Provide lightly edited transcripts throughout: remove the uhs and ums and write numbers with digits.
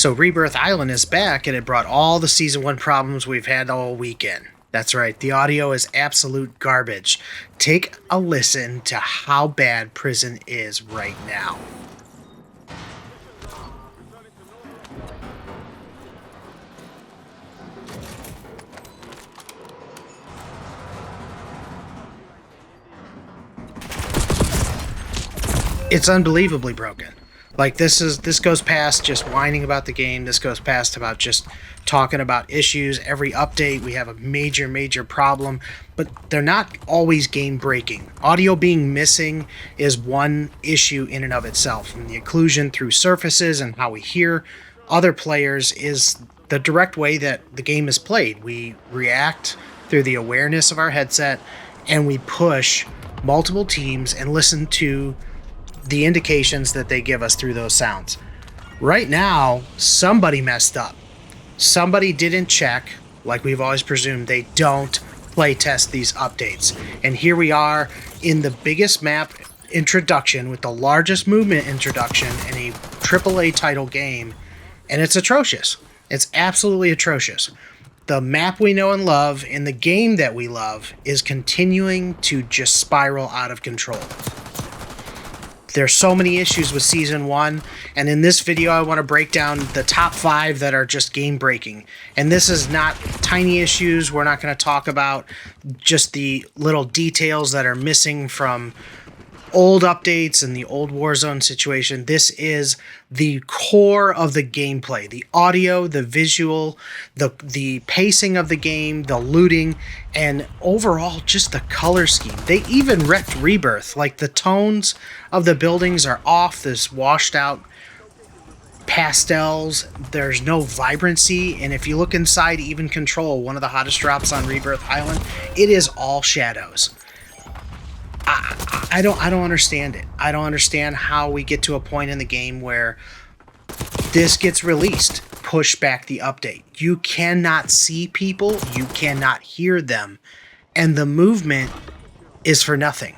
So Rebirth Island is back, and it brought all the Season 1 problems we've had all weekend. That's right, the audio is absolute garbage. Take a listen to how bad Prison is right now. It's unbelievably broken. Like, this goes past just whining about the game. This goes past about just talking about issues. Every update we have a major problem, but they're not always game breaking. Audio being missing is one issue in and of itself, and the occlusion through surfaces and how we hear other players is the direct way that the game is played. We react through the awareness of our headset, and we push multiple teams and listen to the indications that they give us through those sounds. Right now, somebody messed up. Somebody didn't check, like we've always presumed. They don't play test these updates. And here we are in the biggest map introduction with the largest movement introduction in a AAA title game, and it's atrocious. It's absolutely atrocious. The map we know and love in the game that we love is continuing to just spiral out of control. There's so many issues with Season 1, and in this video I want to break down the top 5 that are just game-breaking. And this is not tiny issues. We're not going to talk about just the little details that are missing from old updates and the old Warzone situation. This is the core of the gameplay. The audio, the visual, the pacing of the game, the looting, and overall just the color scheme. They even wrecked Rebirth. Like, the tones of the buildings are off, this washed out pastels. There's no vibrancy, and if you look inside even Control, one of the hottest drops on Rebirth Island, it is all shadows. I don't understand it. I don't understand how we get to a point in the game where this gets released. Push back the update. You cannot see people. You cannot hear them. And the movement is for nothing.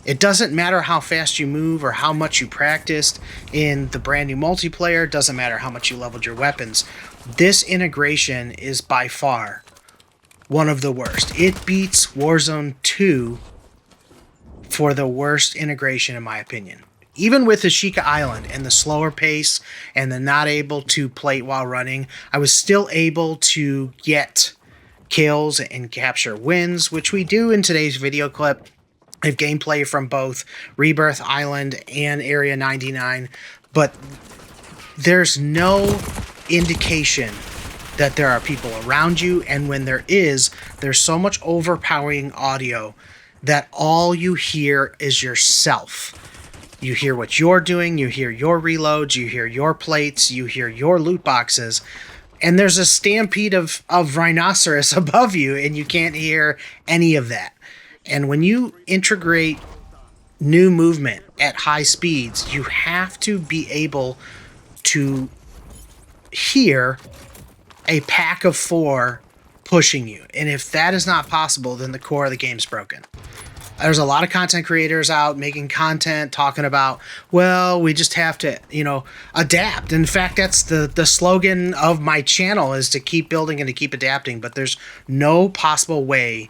It doesn't matter how fast you move or how much you practiced in the brand new multiplayer. It doesn't matter how much you leveled your weapons. This integration is by far one of the worst. It beats Warzone 2 for the worst integration, in my opinion. Even with Ashika Island and the slower pace and the not able to plate while running, I was still able to get kills and capture wins, which we do in today's video clip. I have gameplay from both Rebirth Island and Area 99, but there's no indication that there are people around you, and when there is, there's so much overpowering audio that all you hear is yourself. You hear what you're doing, you hear your reloads, you hear your plates, you hear your loot boxes, and there's a stampede of rhinoceros above you, and you can't hear any of that. And when you integrate new movement at high speeds, you have to be able to hear a pack of 4 pushing you. And if that is not possible, then the core of the game's broken. There's a lot of content creators out making content talking about, well, we just have to, adapt. In fact, that's the slogan of my channel, is to keep building and to keep adapting. But there's no possible way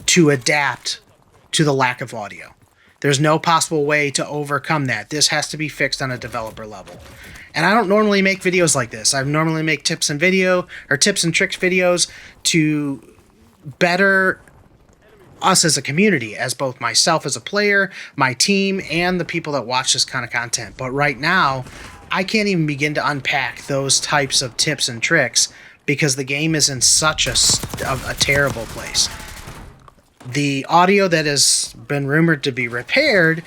to adapt to the lack of audio. There's no possible way to overcome that. This has to be fixed on a developer level. And I don't normally make videos like this. I normally make tips and tricks videos to better us as a community, as both myself as a player, my team, and the people that watch this kind of content. But right now, I can't even begin to unpack those types of tips and tricks because the game is in such a terrible place. The audio that has been rumored to be repaired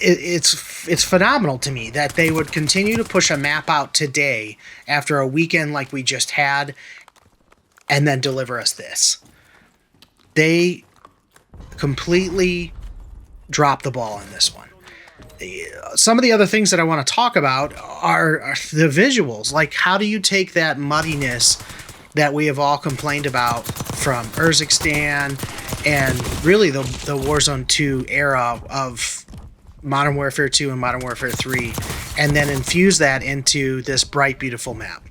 it's phenomenal to me that they would continue to push a map out today after a weekend like we just had and then deliver us this. They completely dropped the ball on this one. Some of the other things that I want to talk about are the visuals. Like, how do you take that muddiness that we have all complained about from Urzikstan and really the Warzone 2 era of Modern Warfare 2 and Modern Warfare 3, and then infuse that into this bright, beautiful map.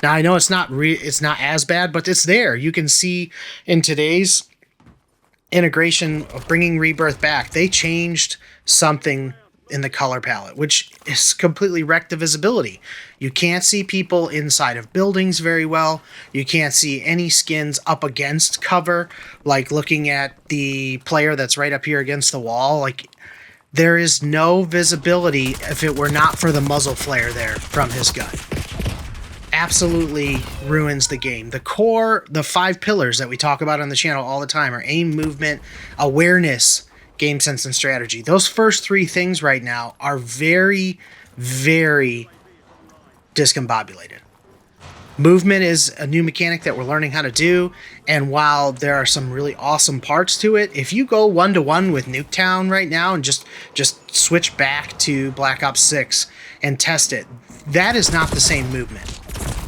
Now, I know it's not as bad, but it's there. You can see in today's integration of bringing Rebirth back, they changed something in the color palette, which is completely wrecked the visibility. You can't see people inside of buildings very well. You can't see any skins up against cover, like looking at the player that's right up here against the wall. Like, there is no visibility if it were not for the muzzle flare there from his gun. Absolutely ruins the game. The core, the 5 pillars that we talk about on the channel all the time are aim, movement, awareness, game sense, and strategy. Those first 3 things right now are very, very discombobulated. Movement is a new mechanic that we're learning how to do, and while there are some really awesome parts to it, if you go 1-to-1 with Nuketown right now and just switch back to Black Ops 6 and test it, that is not the same movement.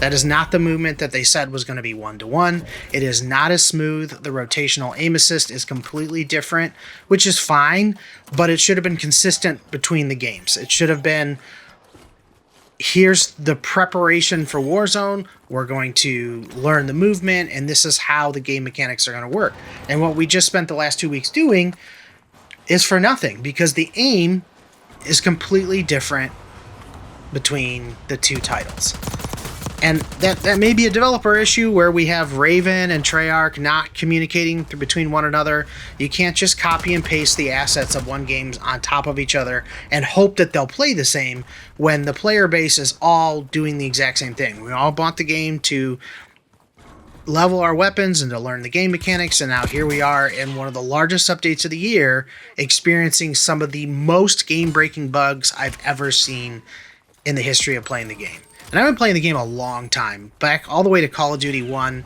That is not the movement that they said was going to be 1-to-1. It is not as smooth. The rotational aim assist is completely different, which is fine, but it should have been consistent between the games. It should have been, here's the preparation for Warzone, we're going to learn the movement, and this is how the game mechanics are going to work. And what we just spent the last 2 weeks doing is for nothing, because the aim is completely different between the 2 titles. And that may be a developer issue where we have Raven and Treyarch not communicating between one another. You can't just copy and paste the assets of one game on top of each other and hope that they'll play the same when the player base is all doing the exact same thing. We all bought the game to level our weapons and to learn the game mechanics, and now here we are in one of the largest updates of the year, experiencing some of the most game-breaking bugs I've ever seen in the history of playing the game. And I've been playing the game a long time, back all the way to Call of Duty 1,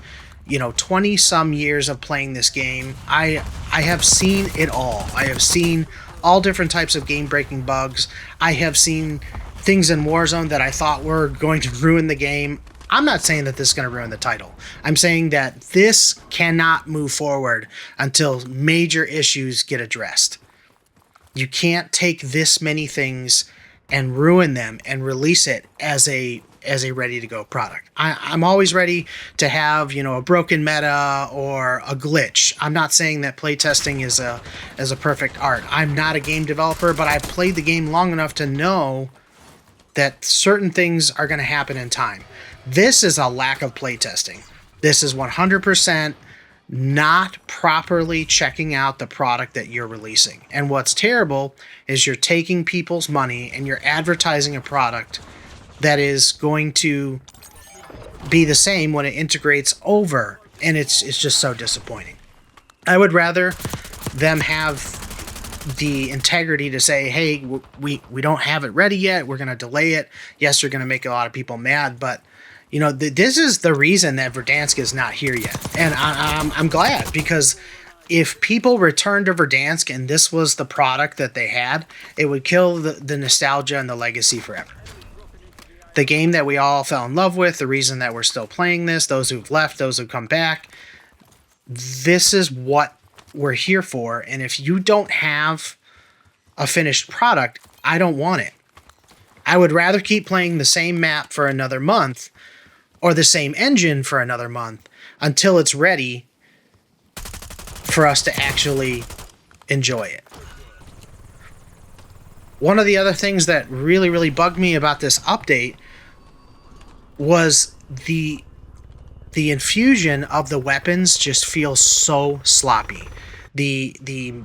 20 some years of playing this game. I have seen it all. I have seen all different types of game-breaking bugs. I have seen things in Warzone that I thought were going to ruin the game. I'm not saying that this is going to ruin the title. I'm saying that this cannot move forward until major issues get addressed. You can't take this many things and ruin them and release it as a ready-to-go product. I'm always ready to have, a broken meta or a glitch. I'm not saying that playtesting is a perfect art. I'm not a game developer, but I've played the game long enough to know that certain things are going to happen in time. This is a lack of playtesting. This is 100% not properly checking out the product that you're releasing. And what's terrible is you're taking people's money and you're advertising a product that is going to be the same when it integrates over, and it's just so disappointing. I would rather them have the integrity to say, hey, we don't have it ready yet, we're going to delay it. Yes, you're going to make a lot of people mad, but this is the reason that Verdansk is not here yet. And I'm glad, because if people returned to Verdansk and this was the product that they had, it would kill the nostalgia and the legacy forever. The game that we all fell in love with, the reason that we're still playing this, those who've left, those who've come back, this is what we're here for. And if you don't have a finished product, I don't want it. I would rather keep playing the same map for another month or the same engine for another month until it's ready for us to actually enjoy it. One of the other things that really, really bugged me about this update was the infusion of the weapons just feels so sloppy. The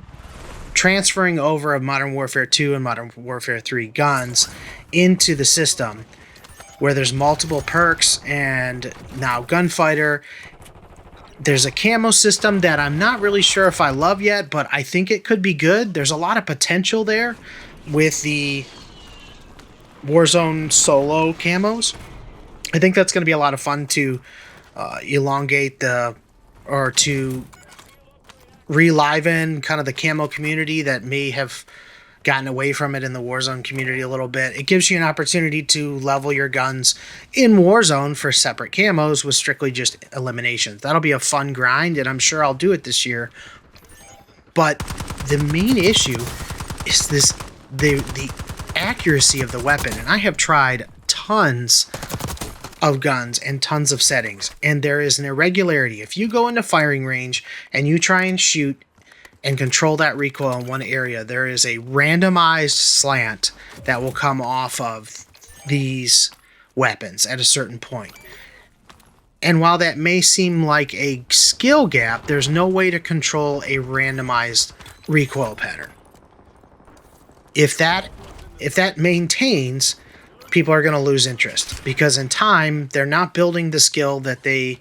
transferring over of Modern Warfare 2 and Modern Warfare 3 guns into the system, where there's multiple perks and now gunfighter. There's a camo system that I'm not really sure if I love yet, but I think it could be good. There's a lot of potential there with the Warzone solo camos. I think that's going to be a lot of fun to elongate or to reliven kind of the camo community that may have gotten away from it in the Warzone community a little bit. It gives you an opportunity to level your guns in Warzone for separate camos with strictly just eliminations. That'll be a fun grind, and I'm sure I'll do it this year. But the main issue is the accuracy of the weapon, and I have tried tons of guns and tons of settings, and there is an irregularity. If you go into firing range and you try and shoot and control that recoil in one area, there is a randomized slant that will come off of these weapons at a certain point. And while that may seem like a skill gap, there's no way to control a randomized recoil pattern. If that maintains, people are going to lose interest, because in time they're not building the skill that they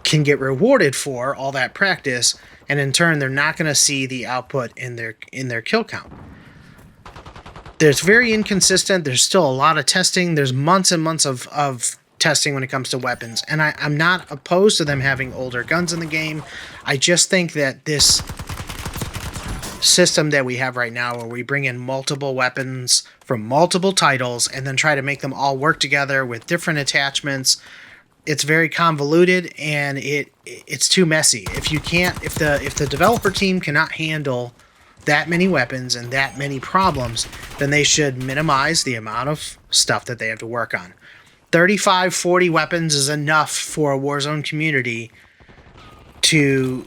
can get rewarded for all that practice, and in turn they're not going to see the output in their kill count. There's very inconsistent. There's still a lot of testing. There's months and months of testing when it comes to weapons, and I'm not opposed to them having older guns in the game. I just think that this system that we have right now, where we bring in multiple weapons from multiple titles and then try to make them all work together with different attachments, it's very convoluted, and it's too messy. If the developer team cannot handle that many weapons and that many problems, then they should minimize the amount of stuff that they have to work on. 35, 40 weapons is enough for a Warzone community to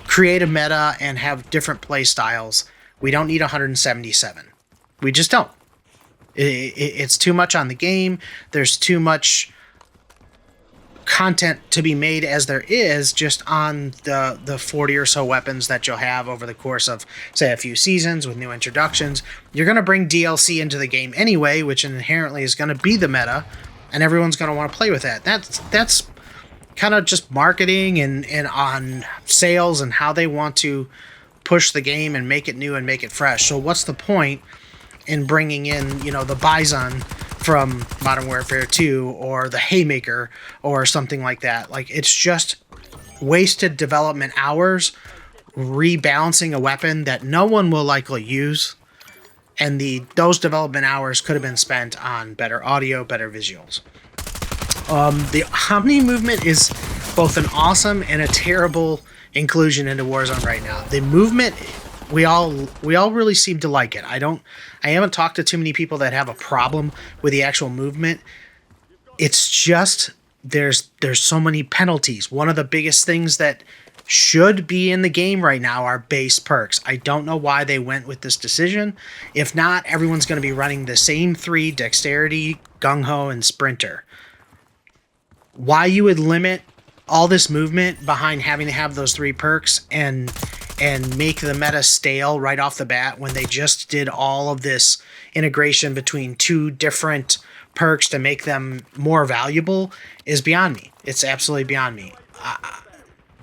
create a meta and have different play styles. We don't need 177. We just don't. It's too much on the game. There's too much content to be made as there is just on the 40 or so weapons that you'll have over the course of, say, a few seasons with new introductions. You're going to bring DLC into the game anyway, which inherently is going to be the meta, and everyone's going to want to play with that. That's kind of just marketing and on sales and how they want to push the game and make it new and make it fresh. So what's the point in bringing in, the Bison from Modern Warfare 2 or the Haymaker or something like that? Like, it's just wasted development hours rebalancing a weapon that no one will likely use, and those development hours could have been spent on better audio, better visuals. The Omni movement is both an awesome and a terrible inclusion into Warzone right now. The movement, we all really seem to like it. I haven't talked to too many people that have a problem with the actual movement. It's just there's so many penalties. One of the biggest things that should be in the game right now are base perks. I don't know why they went with this decision. If not, everyone's going to be running the same three: Dexterity, Gung-Ho, and Sprinter. Why you would limit all this movement behind having to have those three perks and make the meta stale right off the bat when they just did all of this integration between two different perks to make them more valuable is beyond me. It's absolutely beyond me.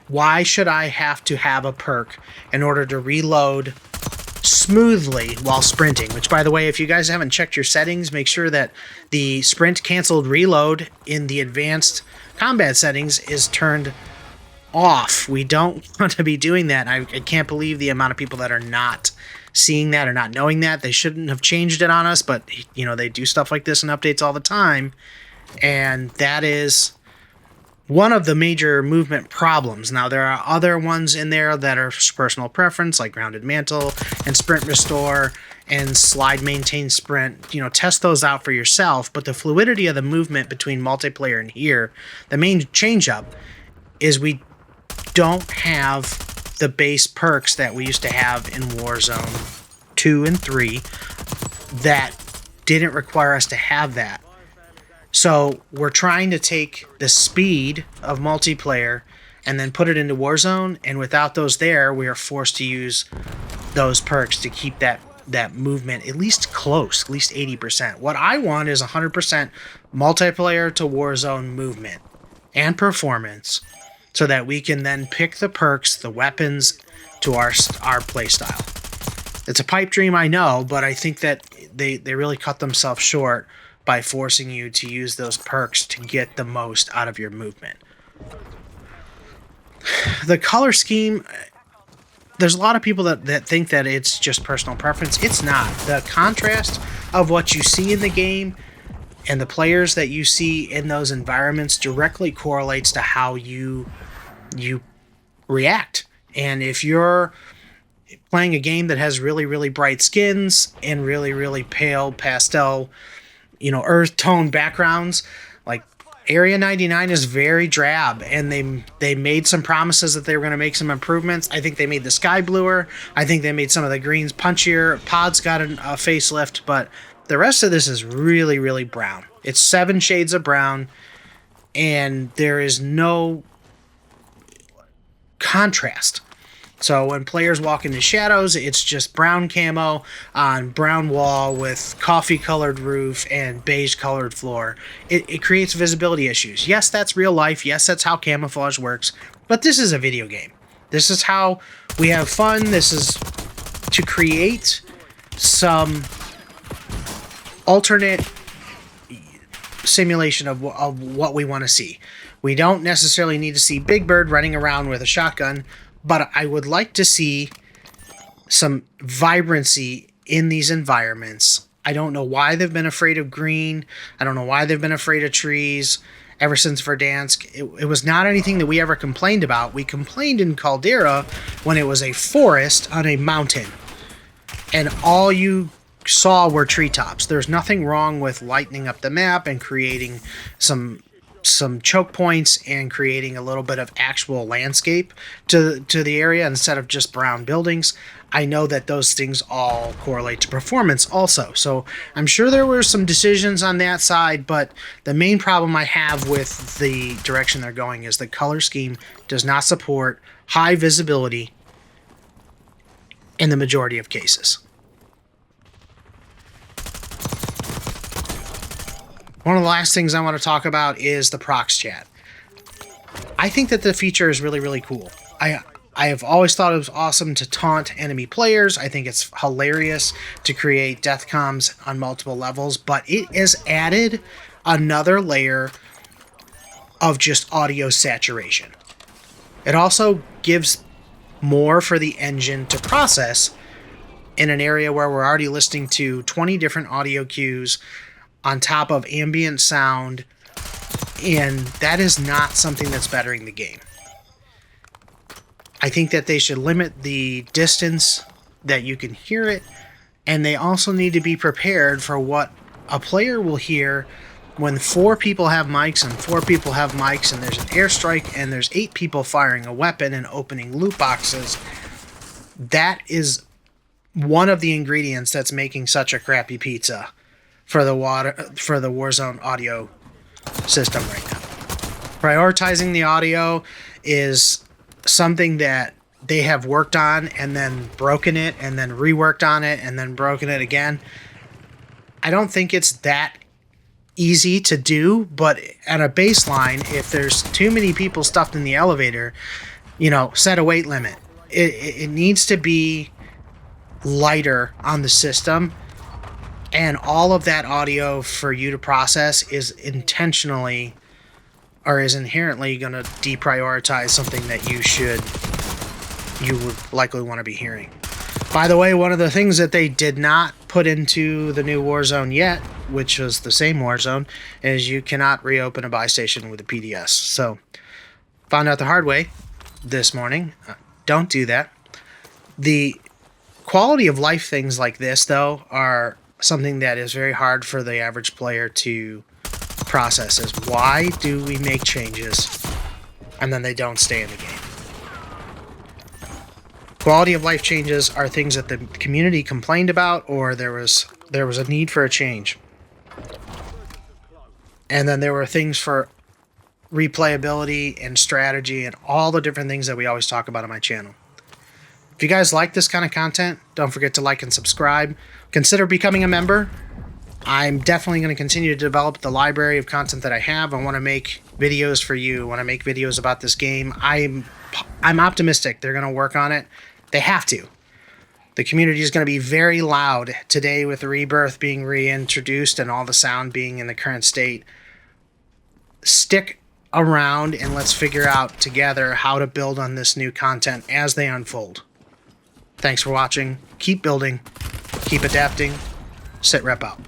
Why should I have to have a perk in order to reload smoothly while sprinting? Which, by the way, if you guys haven't checked your settings, make sure that the sprint canceled reload in the advanced combat settings is turned off. We don't want to be doing that. I can't believe the amount of people that are not seeing that or not knowing that. They shouldn't have changed it on us, but they do stuff like this in updates all the time, and that is one of the major movement problems. Now, there are other ones in there that are personal preference, like Grounded Mantle and Sprint Restore and Slide Maintain Sprint. Test those out for yourself, but the fluidity of the movement between multiplayer and here, the main change-up is we don't have the base perks that we used to have in Warzone 2 and 3 that didn't require us to have that. So we're trying to take the speed of multiplayer and then put it into Warzone, and without those there, we are forced to use those perks to keep that movement at least close, at least 80%. What I want is 100% multiplayer to Warzone movement and performance, so that we can then pick the perks, the weapons to our play style. It's a pipe dream, I know, but I think that they really cut themselves short by forcing you to use those perks to get the most out of your movement. The color scheme, there's a lot of people that think that it's just personal preference. It's not. The contrast of what you see in the game and the players that you see in those environments directly correlates to how you react. And if you're playing a game that has really, really bright skins and really, really pale pastel, earth tone backgrounds. Like, Area 99 is very drab, and they made some promises that they were going to make some improvements. I think they made the sky bluer. I think they made some of the greens punchier. Pod's got a facelift, but the rest of this is really, really brown. It's 7 shades of brown, and there is no contrast. So when players walk into shadows, it's just brown camo on brown wall with coffee colored roof and beige colored floor. It creates visibility issues. Yes, that's real life. Yes, that's how camouflage works. But this is a video game. This is how we have fun. This is to create some alternate simulation of what we want to see. We don't necessarily need to see Big Bird running around with a shotgun, but I would like to see some vibrancy in these environments. I don't know why they've been afraid of green. I don't know why they've been afraid of trees ever since Verdansk. It was not anything that we ever complained about. We complained in Caldera when it was a forest on a mountain, and all you saw were treetops. There's nothing wrong with lightening up the map and creating some choke points and creating a little bit of actual landscape to the area instead of just brown buildings. I know that those things all correlate to performance also. So I'm sure there were some decisions on that side, but the main problem I have with the direction they're going is the color scheme does not support high visibility in the majority of cases. One of the last things I want to talk about is the procs chat. I think that the feature is really, really cool. I have always thought it was awesome to taunt enemy players. I think it's hilarious to create death comms on multiple levels, but it has added another layer of just audio saturation. It also gives more for the engine to process in an area where we're already listening to 20 different audio cues on top of ambient sound, and that is not something that's bettering the game. I think that they should limit the distance that you can hear it, and they also need to be prepared for what a player will hear when 4 people have mics and 4 people have mics, and there's an airstrike and there's 8 people firing a weapon and opening loot boxes. That is one of the ingredients that's making such a crappy pizza for the Warzone audio system right now. Prioritizing the audio is something that they have worked on and then broken it and then reworked on it and then broken it again. I don't think it's that easy to do, but at a baseline, if there's too many people stuffed in the elevator, set a weight limit. It needs to be lighter on the system. And all of that audio for you to process is inherently going to deprioritize something that you would likely want to be hearing. By the way, one of the things that they did not put into the new Warzone yet, which was the same Warzone, is you cannot reopen a buy station with a PDS. So, found out the hard way this morning. Don't do that. The quality of life things like this, though, are something that is very hard for the average player to process. Is why do we make changes and then they don't stay in the game? Quality of life changes are things that the community complained about, or there was a need for a change. And then there were things for replayability and strategy and all the different things that we always talk about on my channel. If you guys like this kind of content, don't forget to like and subscribe. Consider becoming a member. I'm definitely going to continue to develop the library of content that I have. I want to make videos for you. I want to make videos about this game. I'm optimistic they're going to work on it. They have to. The community is going to be very loud today with the Rebirth being reintroduced and all the sound being in the current state. Stick around and let's figure out together how to build on this new content as they unfold. Thanks for watching. Keep building. Keep adapting. SitRep out.